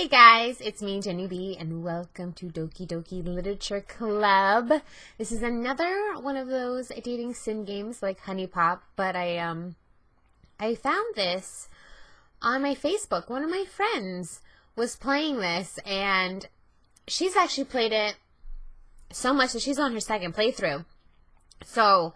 Hey guys, it's me, Jennie Bee, and welcome to Doki Literature Club. This is another one of those dating sim games like Honey Pop, but I found this on my Facebook. One of my friends was playing this, and she's actually played it so much that she's on her second playthrough. So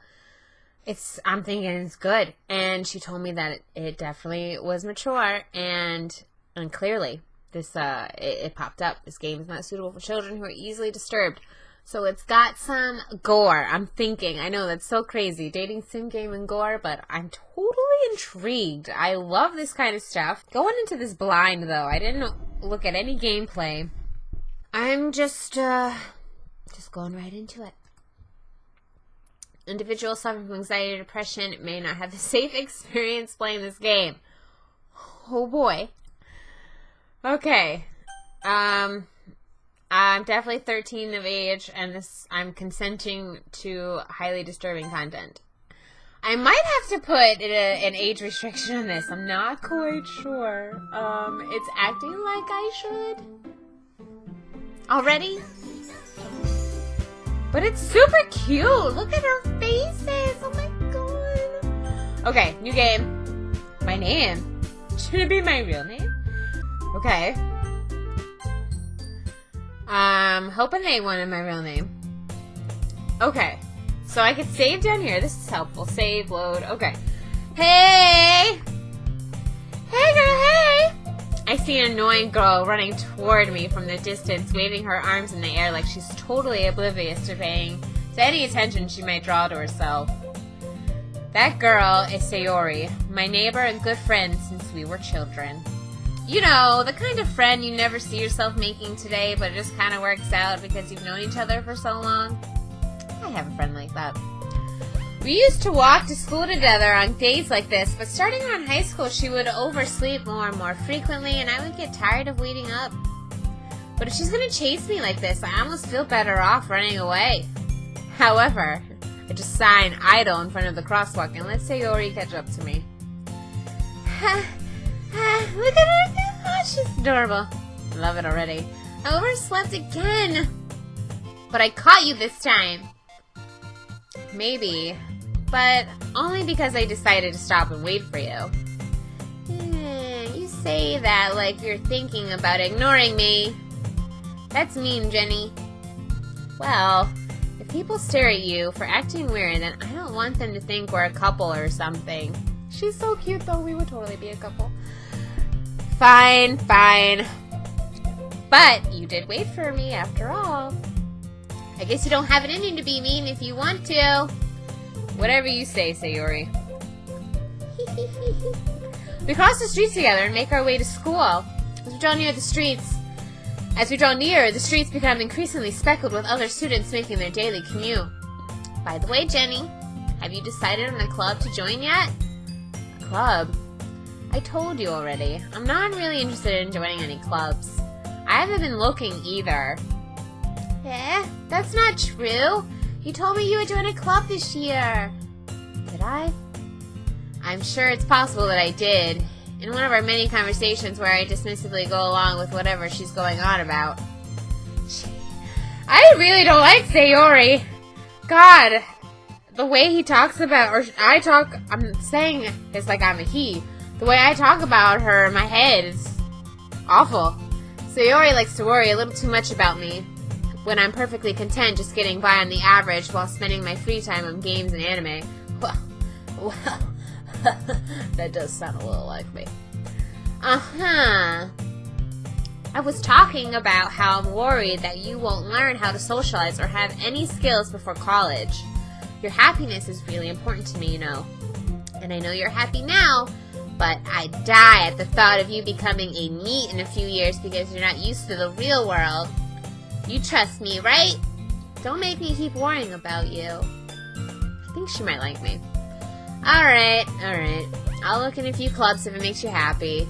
I'm thinking it's good, and she told me that it definitely was mature, and clearly this it popped up. This game is not suitable for children who are easily disturbed. So it's got some gore. I'm thinking, I know that's so crazy, dating sim game and gore, but I'm totally intrigued. I love this kind of stuff. Going into this blind though, I didn't look at any gameplay. I'm just going right into it. Individuals suffering from anxiety or depression may not have a safe experience playing this game. Oh boy. Okay. I'm definitely 13 of age, and I'm consenting to highly disturbing content. I might have to put an age restriction on this. I'm not quite sure. It's acting like I should. Already? But it's super cute. Look at her faces. Oh my god. Okay, new game. My name. Should it be my real name? Okay. I'm hoping they wanted my real name. Okay. So I could save down here. This is helpful. Save, load. Okay. Hey! Hey, girl, hey! I see an annoying girl running toward me from the distance, waving her arms in the air like she's totally oblivious to any attention she might draw to herself. That girl is Sayori, my neighbor and good friend since we were children. You know, the kind of friend you never see yourself making today, but it just kind of works out because you've known each other for so long. I have a friend like that. We used to walk to school together on days like this, but starting around high school, she would oversleep more and more frequently, and I would get tired of waiting up. But if she's going to chase me like this, I almost feel better off running away. However, I just sign idle in front of the crosswalk and let Sayori catch up to me. Look at her. Oh, she's adorable. Love it already. I overslept again. But I caught you this time. Maybe. But only because I decided to stop and wait for you. You say that like you're thinking about ignoring me. That's mean, Jennie. Well, if people stare at you for acting weird, then I don't want them to think we're a couple or something. She's so cute, though. We would totally be a couple. Fine. But you did wait for me after all. I guess you don't have it in you to be mean if you want to. Whatever you say, Sayori. We cross the streets together and make our way to school. As we draw near, the streets become increasingly speckled with other students making their daily commute. By the way, Jennie, have you decided on a club to join yet? A club? I told you already. I'm not really interested in joining any clubs. I haven't been looking either. That's not true. You told me you would join a club this year. Did I? I'm sure it's possible that I did. In one of our many conversations where I dismissively go along with whatever she's going on about. I really don't like Sayori. God, the way he talks about, I'm saying it's like I'm a he. The way I talk about her in my head is awful. Sayori likes to worry a little too much about me, when I'm perfectly content just getting by on the average while spending my free time on games and anime. Well, that does sound a little like me. I was talking about how I'm worried that you won't learn how to socialize or have any skills before college. Your happiness is really important to me, you know. And I know you're happy now, but I die at the thought of you becoming a NEET in a few years because you're not used to the real world. You trust me, right? Don't make me keep worrying about you. I think she might like me. Alright. I'll look in a few clubs if it makes you happy.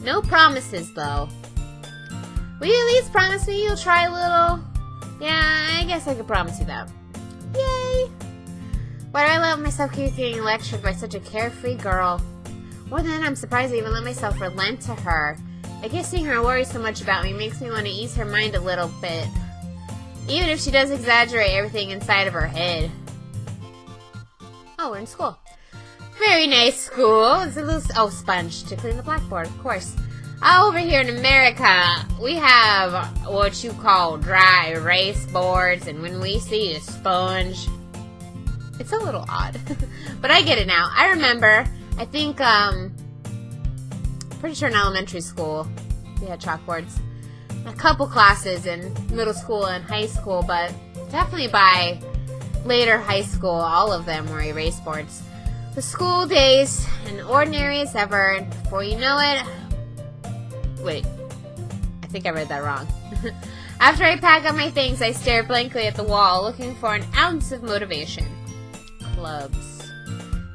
No promises, though. Will you at least promise me you'll try a little? Yeah, I guess I could promise you that. Yay! Why do I love myself getting lectured by such a carefree girl? More than that, I'm surprised I even let myself relent to her. I guess seeing her worry so much about me makes me want to ease her mind a little bit. Even if she does exaggerate everything inside of her head. Oh, we're in school. Very nice school. It's a little... Oh, sponge to clean the blackboard, of course. Over here in America, we have what you call dry erase boards, and when we see a sponge, it's a little odd. But I get it now. I remember, I think, pretty sure in elementary school, we had chalkboards. A couple classes in middle school and high school, but definitely by later high school, all of them were erase boards. The school days, and ordinary as ever, and before you know it... Wait, I think I read that wrong. After I pack up my things, I stare blankly at the wall, looking for an ounce of motivation. Clubs.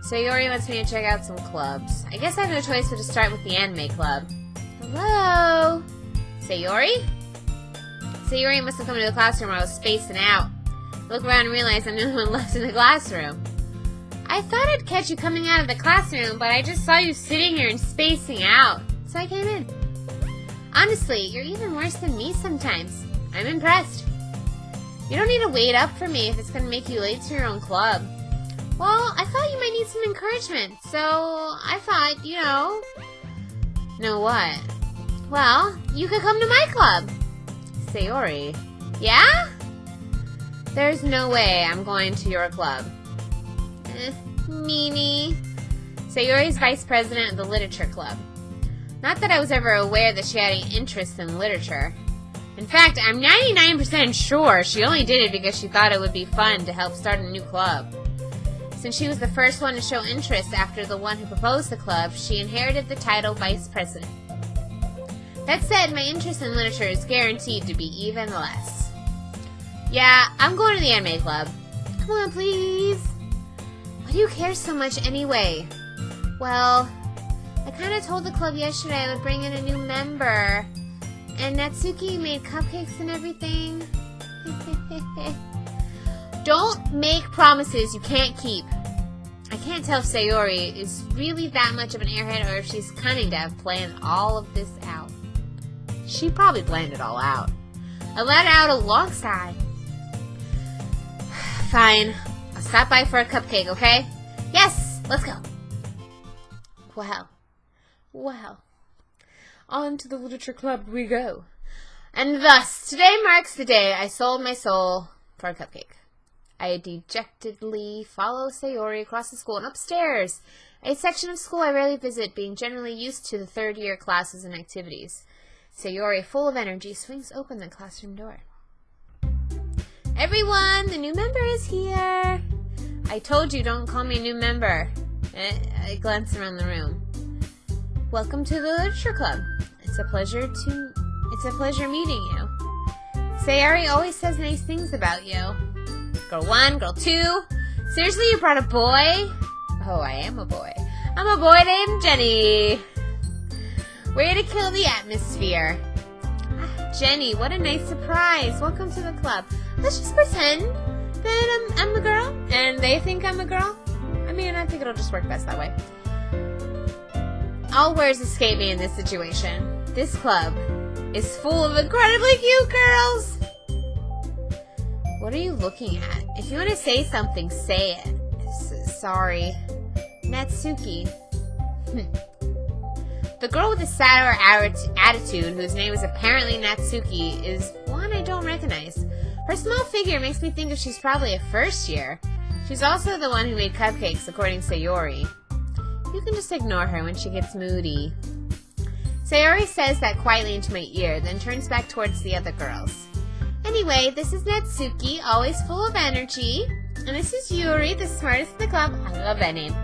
Sayori wants me to check out some clubs. I guess I have no choice but to start with the anime club. Hello? Sayori? Sayori must have come to the classroom while I was spacing out. I look around and realize I'm the only one left in the classroom. I thought I'd catch you coming out of the classroom, but I just saw you sitting here and spacing out. So I came in. Honestly, you're even worse than me sometimes. I'm impressed. You don't need to wait up for me if it's going to make you late to your own club. Well, I thought you might need some encouragement, so I thought, you know... Know what? Well, you could come to my club. Sayori. Yeah? There's no way I'm going to your club. Meanie. Sayori's vice president of the literature club. Not that I was ever aware that she had any interest in literature. In fact, I'm 99% sure she only did it because she thought it would be fun to help start a new club. Since she was the first one to show interest after the one who proposed the club, she inherited the title vice president. That said, my interest in literature is guaranteed to be even less. Yeah, I'm going to the anime club. Come on, please. Why do you care so much anyway? Well... I kind of told the club yesterday I would bring in a new member. And Natsuki made cupcakes and everything. Don't make promises you can't keep. I can't tell if Sayori is really that much of an airhead or if she's cunning to have planned all of this out. She probably planned it all out. I let out alongside. Fine. I'll stop by for a cupcake, okay? Yes! Let's go. Wow. Wow. On to the literature club we go. And thus, today marks the day I sold my soul for a cupcake. I dejectedly follow Sayori across the school and upstairs, a section of school I rarely visit, being generally used to the third-year classes and activities. Sayori, full of energy, swings open the classroom door. Everyone, the new member is here. I told you, don't call me a new member. I glance around the room. Welcome to the literature club. It's a pleasure meeting you. Sayori always says nice things about you. Girl 1, girl 2. Seriously, you brought a boy? Oh, I am a boy. I'm a boy named Jennie. Way to kill the atmosphere. Jennie, what a nice surprise. Welcome to the club. Let's just pretend that I'm a girl, and they think I'm a girl. I mean, I think it'll just work best that way. All words escape me in this situation. This club is full of incredibly cute girls. What are you looking at? If you want to say something, say it. Sorry. Natsuki. The girl with the sour attitude, whose name is apparently Natsuki, is one I don't recognize. Her small figure makes me think she's probably a first year. She's also the one who made cupcakes, according to Sayori. You can just ignore her when she gets moody. Sayori says that quietly into my ear, then turns back towards the other girls. Anyway, this is Natsuki, always full of energy. And this is Yuri, the smartest in the club. I love that name.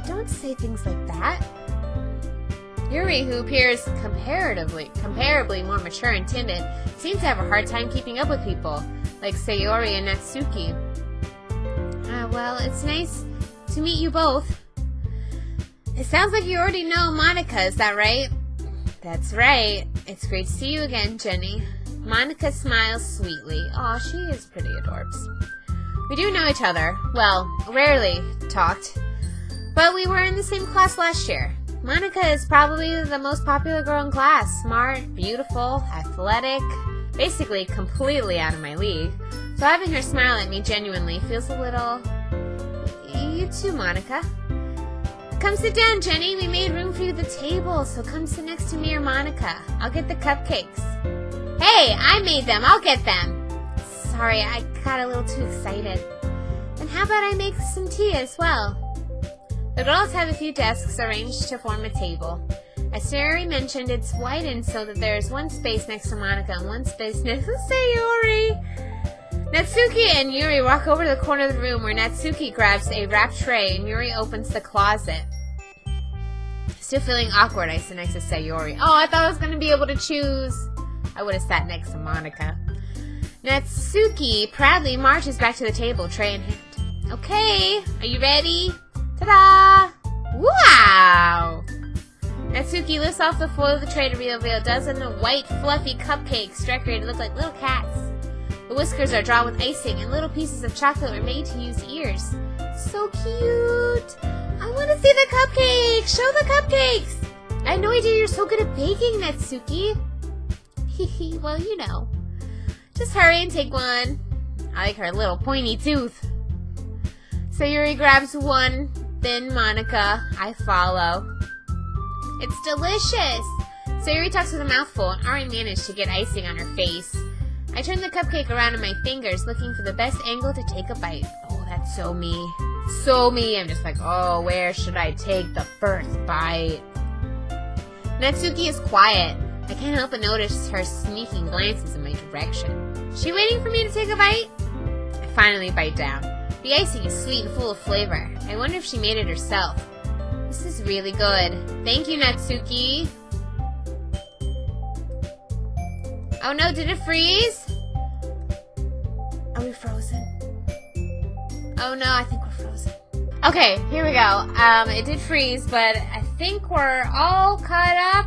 Don't say things like that. Yuri, who appears comparably more mature and timid, seems to have a hard time keeping up with people, like Sayori and Natsuki. Well, it's nice to meet you both. It sounds like you already know Monica, is that right? That's right. It's great to see you again, Jennie. Monica smiles sweetly. Aw, she is pretty adorbs. We do know each other. Well, rarely talked. But we were in the same class last year. Monica is probably the most popular girl in class. Smart, beautiful, athletic, basically completely out of my league. So having her smile at me genuinely feels a little... You too, Monica. Come sit down, Jenny. We made room for you at the table, so come sit next to me or Monica. I'll get the cupcakes. Hey, I made them. I'll get them. Sorry, I got a little too excited. And how about I make some tea as well? The girls have a few desks arranged to form a table. As Sayori mentioned, it's widened so that there is one space next to Monica and one space next to Sayori. Natsuki and Yuri walk over to the corner of the room where Natsuki grabs a wrapped tray and Yuri opens the closet. Still feeling awkward, I sit next to Sayori. Oh, I thought I was going to be able to choose. I would have sat next to Monica. Natsuki proudly marches back to the table, tray in hand. Okay, are you ready? Ta-da! Wow! Natsuki lifts off the foil of the tray to reveal a dozen white, fluffy cupcakes decorated to look like little cats. The whiskers are drawn with icing, and little pieces of chocolate are made to use ears. So cute! I want to see the cupcakes! Show the cupcakes! I had no idea you're so good at baking, Natsuki. Hehe, well, you know. Just hurry and take one. I like her little pointy tooth. Sayori grabs one, then Monica. I follow. It's delicious! Sayori talks with a mouthful and already managed to get icing on her face. I turn the cupcake around in my fingers, looking for the best angle to take a bite. Oh, that's so me. So me. I'm just like, oh, where should I take the first bite? Natsuki is quiet. I can't help but notice her sneaking glances in my direction. She waiting for me to take a bite? I finally bite down. The icing is sweet and full of flavor. I wonder if she made it herself. This is really good. Thank you, Natsuki. Oh no, did it freeze? Are we frozen? Oh no, I think we're frozen. Okay, here we go. It did freeze, but I think we're all caught up.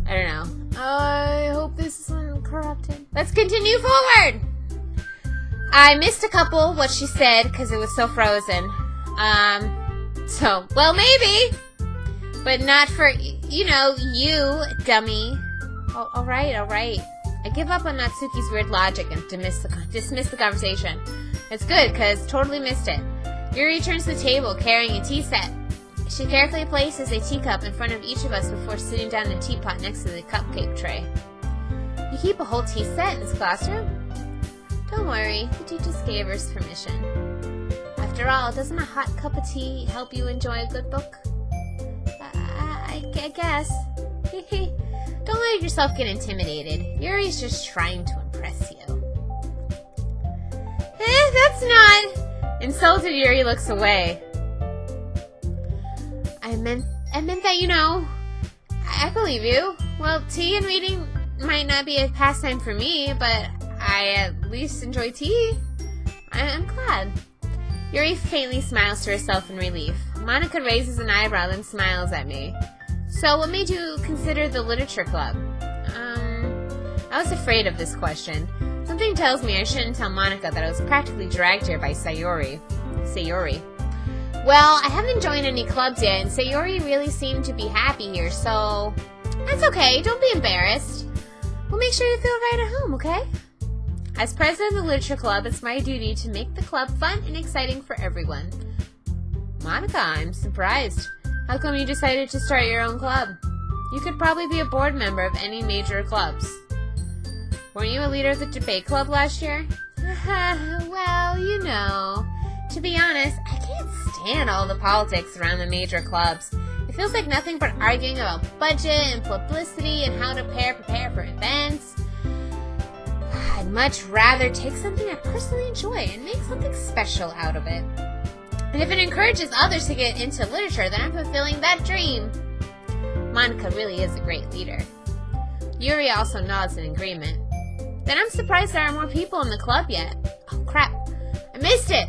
I don't know. I hope this isn't corrupted. Let's continue forward! I missed a couple, what she said, because it was so frozen. So, well, maybe. But not for, you know, you, dummy. Oh, alright. I give up on Natsuki's weird logic and dismiss the conversation. It's good, because totally missed it. Yuri turns to the table, carrying a tea set. She carefully places a teacup in front of each of us before sitting down in the teapot next to the cupcake tray. You keep a whole tea set in this classroom? Don't worry, the teacher gave us permission. After all, doesn't a hot cup of tea help you enjoy a good book? I guess. Don't let yourself get intimidated. Yuri's just trying to impress you. That's not... Insulted Yuri looks away. I meant that, you know, I believe you. Well, tea and reading might not be a pastime for me, but I at least enjoy tea. I'm glad. Yuri faintly smiles to herself in relief. Monica raises an eyebrow and smiles at me. So, what made you consider the literature club? I was afraid of this question. Something tells me I shouldn't tell Monica that I was practically dragged here by Sayori. Well, I haven't joined any clubs yet, and Sayori really seemed to be happy here, so... That's okay, don't be embarrassed. We'll make sure you feel right at home, okay? As president of the Literature Club, it's my duty to make the club fun and exciting for everyone. Monica, I'm surprised. How come you decided to start your own club? You could probably be a board member of any major clubs. Weren't you a leader of the debate club last year? Well, you know... To be honest, I can't stand all the politics around the major clubs. It feels like nothing but arguing about budget and publicity and how to prepare for events. I'd much rather take something I personally enjoy and make something special out of it. And if it encourages others to get into literature, then I'm fulfilling that dream. Monica really is a great leader. Yuri also nods in agreement. Then I'm surprised there are more people in the club yet. Oh crap, I missed it!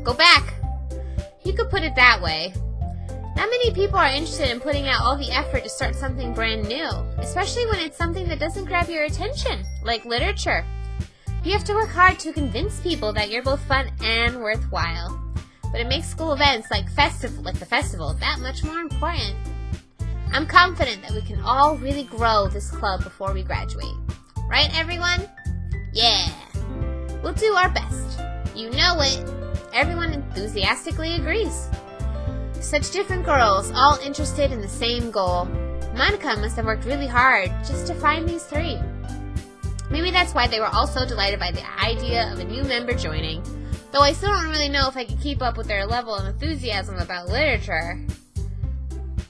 Go back. You could put it that way. Not many people are interested in putting out all the effort to start something brand new, especially when it's something that doesn't grab your attention, like literature. You have to work hard to convince people that you're both fun and worthwhile. but it makes school events like the festival that much more important. I'm confident that we can all really grow this club before we graduate. Right, everyone? Yeah. We'll do our best. You know it. Everyone enthusiastically agrees. Such different girls, all interested in the same goal. Monica must have worked really hard just to find these three. Maybe that's why they were all so delighted by the idea of a new member joining, though I still don't really know if I can keep up with their level of enthusiasm about literature.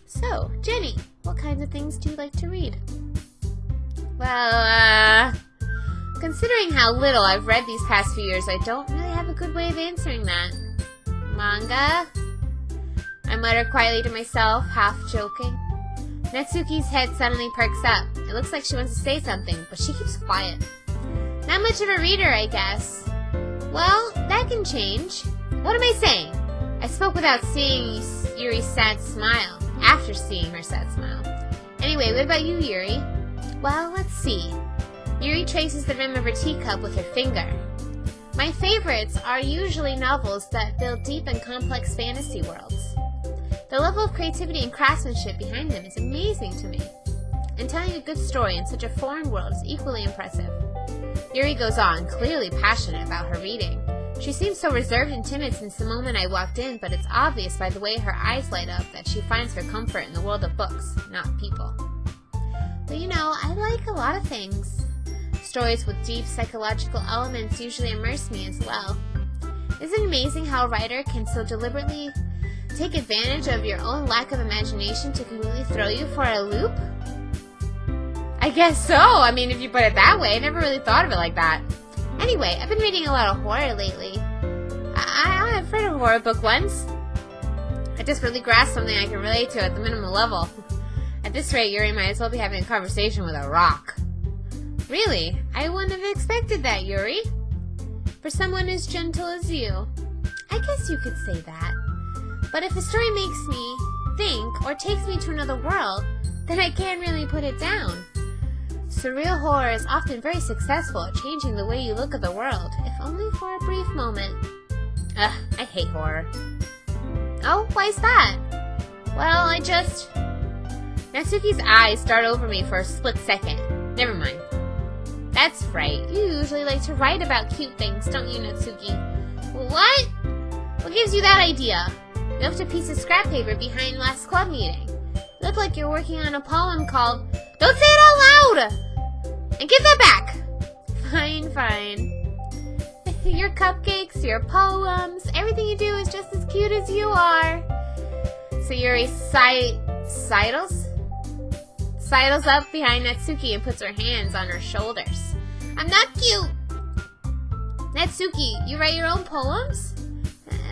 So, Jenny, what kinds of things do you like to read? Well, considering how little I've read these past few years, I don't really have a good way of answering that. Manga? I muttered quietly to myself, half joking. Natsuki's head suddenly perks up. It looks like she wants to say something, but she keeps quiet. Not much of a reader, I guess. Well, that can change. What am I saying? I spoke without seeing Yuri's sad smile, after seeing her sad smile. Anyway, what about you, Yuri? Well, let's see. Yuri traces the rim of her teacup with her finger. My favorites are usually novels that build deep and complex fantasy worlds. The level of creativity and craftsmanship behind them is amazing to me. And telling a good story in such a foreign world is equally impressive. Yuri goes on, clearly passionate about her reading. She seems so reserved and timid since the moment I walked in, but it's obvious by the way her eyes light up that she finds her comfort in the world of books, not people. But you know, I like a lot of things. Stories with deep psychological elements usually immerse me as well. Isn't it amazing how a writer can so deliberately take advantage of your own lack of imagination to completely throw you for a loop? I guess so. I mean, if you put it that way, I never really thought of it like that. Anyway, I've been reading a lot of horror lately. I've read a horror book once. I just really grasped something I can relate to at the minimum level. At this rate, Yuri might as well be having a conversation with a rock. Really? I wouldn't have expected that, Yuri. For someone as gentle as you. I guess you could say that. But if a story makes me think or takes me to another world, then I can't really put it down. Surreal horror is often very successful at changing the way you look at the world, if only for a brief moment. Ugh, I hate horror. Oh, why's that? Well, Natsuki's eyes start over me for a split second. Never mind. That's right, you usually like to write about cute things, don't you, Natsuki? What? What gives you that idea? You left a piece of scrap paper behind last club meeting. You look like you're working on a poem called... Don't say it out loud! And give that back! Fine. Your cupcakes, your poems, everything you do is just as cute as you are. So Yuri sidles up behind Natsuki and puts her hands on her shoulders. I'm not cute! Natsuki, you write your own poems?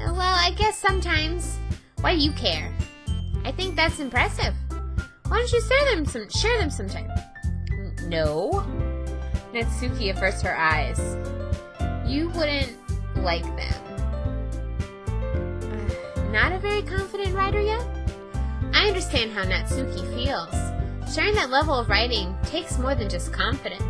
Well, I guess sometimes. Why do you care? I think that's impressive. Why don't you share them sometime? No. Natsuki averts her eyes. You wouldn't like them. Not a very confident writer yet? I understand how Natsuki feels. Sharing that level of writing takes more than just confidence.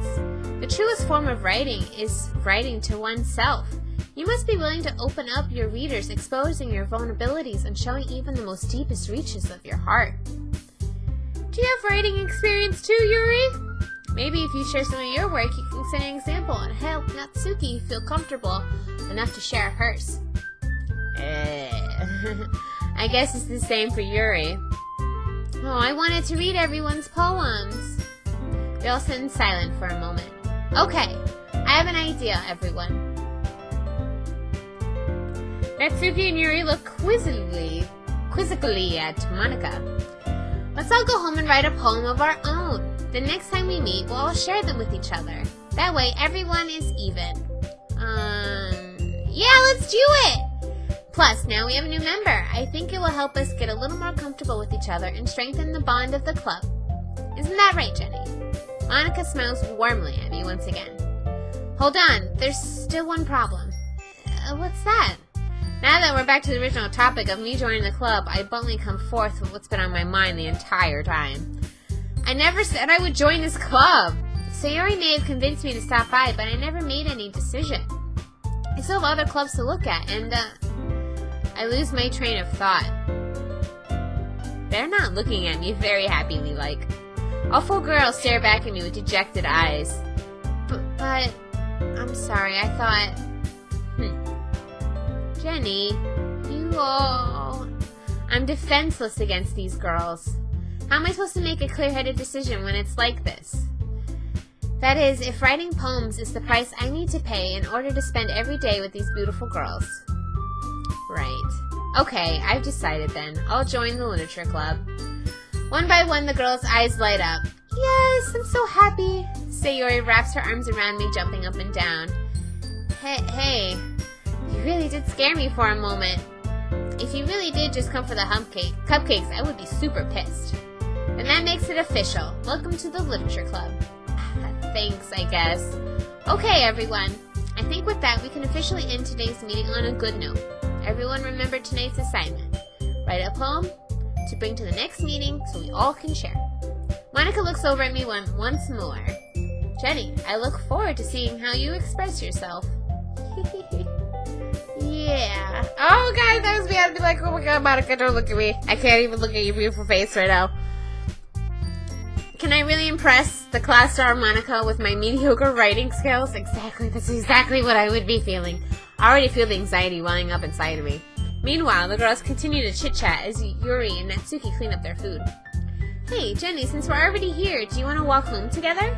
The truest form of writing is writing to oneself. You must be willing to open up your readers, exposing your vulnerabilities and showing even the most deepest reaches of your heart. Do you have writing experience too, Yuri? Maybe if you share some of your work, you can set an example and help Natsuki feel comfortable enough to share hers. I guess it's the same for Yuri. Oh, I wanted to read everyone's poems. We all sit in silence for a moment. Okay, I have an idea, everyone. Natsuki and Yuri look quizzically at Monica. Let's all go home and write a poem of our own. The next time we meet, we'll all share them with each other. That way, everyone is even. Yeah, let's do it! Plus, now we have a new member. I think it will help us get a little more comfortable with each other and strengthen the bond of the club. Isn't that right, Jenny? Monica smiles warmly at me once again. Hold on, there's still one problem. What's that? Now that we're back to the original topic of me joining the club, I bluntly come forth with what's been on my mind the entire time. I never said I would join this club. Sayori may have convinced me to stop by, but I never made any decision. I still have other clubs to look at, and, I lose my train of thought. They're not looking at me very happily, like. All 4 girls stare back at me with dejected eyes. But, I'm sorry, I thought... Jenny, you all... I'm defenseless against these girls. How am I supposed to make a clear-headed decision when it's like this? That is, if writing poems is the price I need to pay in order to spend every day with these beautiful girls. Right. Okay, I've decided then. I'll join the literature club. One by one, the girls' eyes light up. Yes, I'm so happy. Sayori wraps her arms around me, jumping up and down. Hey, you really did scare me for a moment. If you really did just come for the cupcakes, I would be super pissed. And that makes it official. Welcome to the literature club. Thanks, I guess. Okay, everyone. I think with that, we can officially end today's meeting on a good note. Everyone remember tonight's assignment. Write a poem to bring to the next meeting so we all can share. Monica looks over at me once more. Jenny, I look forward to seeing how you express yourself. Yeah. Oh, guys, that was me. I'd be like, oh my god, Monica, don't look at me. I can't even look at your beautiful face right now. Can I really impress the class star Monica with my mediocre writing skills? Exactly. That's exactly what I would be feeling. I already feel the anxiety welling up inside of me. Meanwhile, the girls continue to chit-chat as Yuri and Natsuki clean up their food. Hey, Jenny, since we're already here, do you want to walk home together?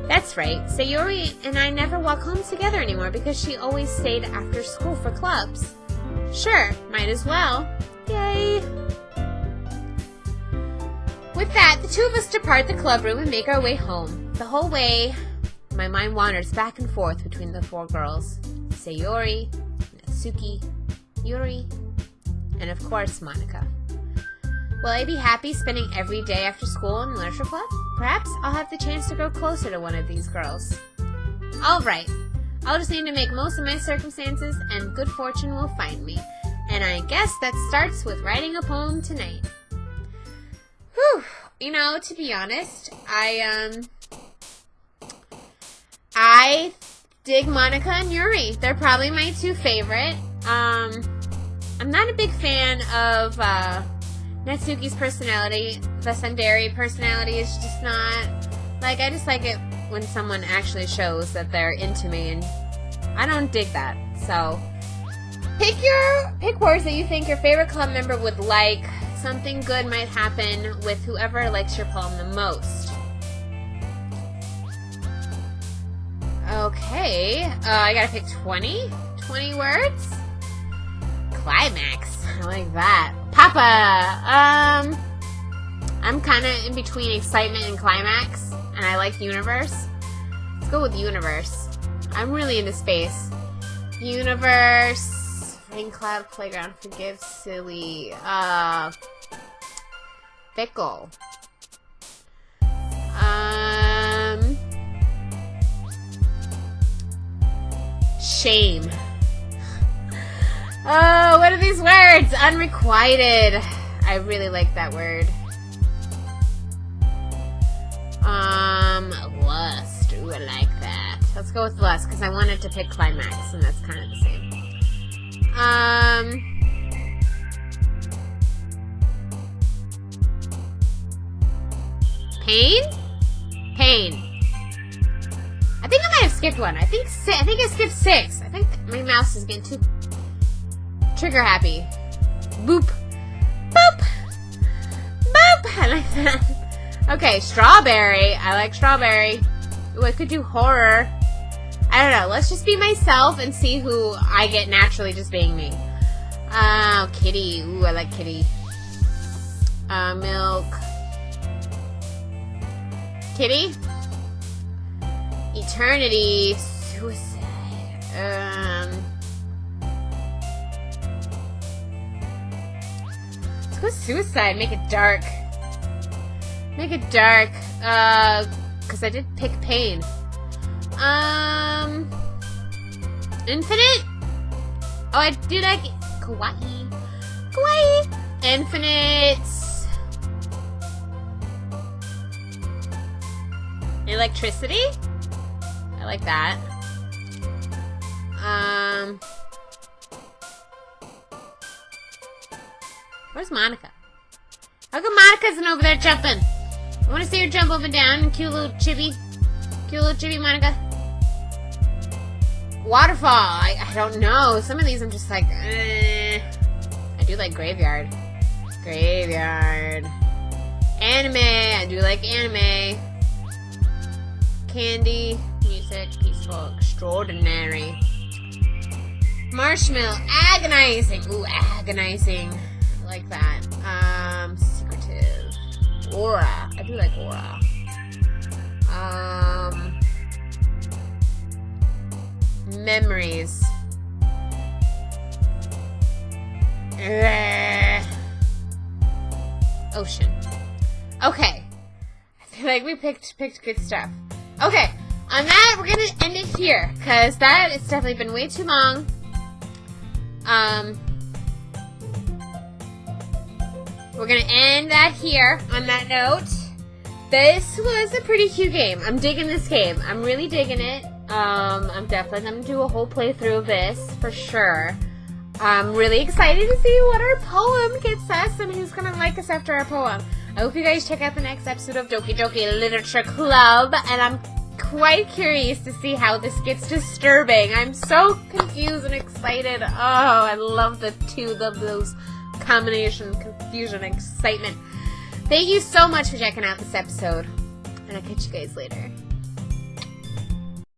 That's right. Sayori and I never walk home together anymore because she always stayed after school for clubs. Sure, might as well. Yay! With that, the 2 of us depart the club room and make our way home. The whole way, my mind wanders back and forth between the 4 girls. Sayori, Natsuki, Yuri, and of course, Monica. Will I be happy spending every day after school in literature club? Perhaps I'll have the chance to grow closer to one of these girls. Alright, I'll just need to make most of my circumstances and good fortune will find me. And I guess that starts with writing a poem tonight. Whew, you know, to be honest, I dig Monica and Yuri. They're probably my 2 favorite. I'm not a big fan of, Natsuki's personality. The tsundere personality is just not, like, I just like it when someone actually shows that they're into me, and I don't dig that. So, pick words that you think your favorite club member would like. Something good might happen with whoever likes your poem the most. Okay, I gotta pick 20 words? Climax, I like that. Papa! I'm kind of in between excitement and climax, and I like universe. Let's go with universe. I'm really into space. Universe, rain cloud, playground, forgive, silly, fickle. Shame. Oh, what are these words? Unrequited. I really like that word. Lust. Ooh, I like that. Let's go with lust, because I wanted to pick climax, and that's kind of the same. Pain? Pain. I think I might have skipped one. I think I skipped 6. I think my mouse is getting too trigger happy. Boop. Boop. Boop. I like that. Okay, strawberry. I like strawberry. Ooh, I could do horror. I don't know. Let's just be myself and see who I get naturally just being me. Oh, kitty. Ooh, I like kitty. Milk. Kitty. Eternity. Suicide. Let's go suicide. Make it dark. Make it dark. Because I did pick pain. Infinite? Oh, I do like kawaii. Kawaii. Infinite. Electricity? I like that. Where's Monica? How come Monica isn't over there jumping? I want to see her jump up and down. Cute little chibi. Cute little chibi, Monica. Waterfall. I don't know. Some of these I'm just like, I do like Graveyard. Graveyard. Anime. I do like anime. Candy. Music. Peaceful. Extraordinary. Marshmallow. Agonizing. Ooh, agonizing. I like that. Secretive. Aura. I do like aura. Memories. Ocean. Okay. I feel like we picked good stuff. Okay. On that, we're gonna end it here. Because it's definitely been way too long. We're gonna end that here on that note. This was a pretty cute game. I'm digging this game. I'm really digging it. I'm definitely gonna do a whole playthrough of this for sure. I'm really excited to see what our poem gets us and who's gonna like us after our poem. I hope you guys check out the next episode of Doki Doki Literature Club, and I'm quite curious to see how this gets disturbing. I'm so confused and excited. Oh, I love the two of those combination, confusion, and excitement. Thank you so much for checking out this episode, and I'll catch you guys later.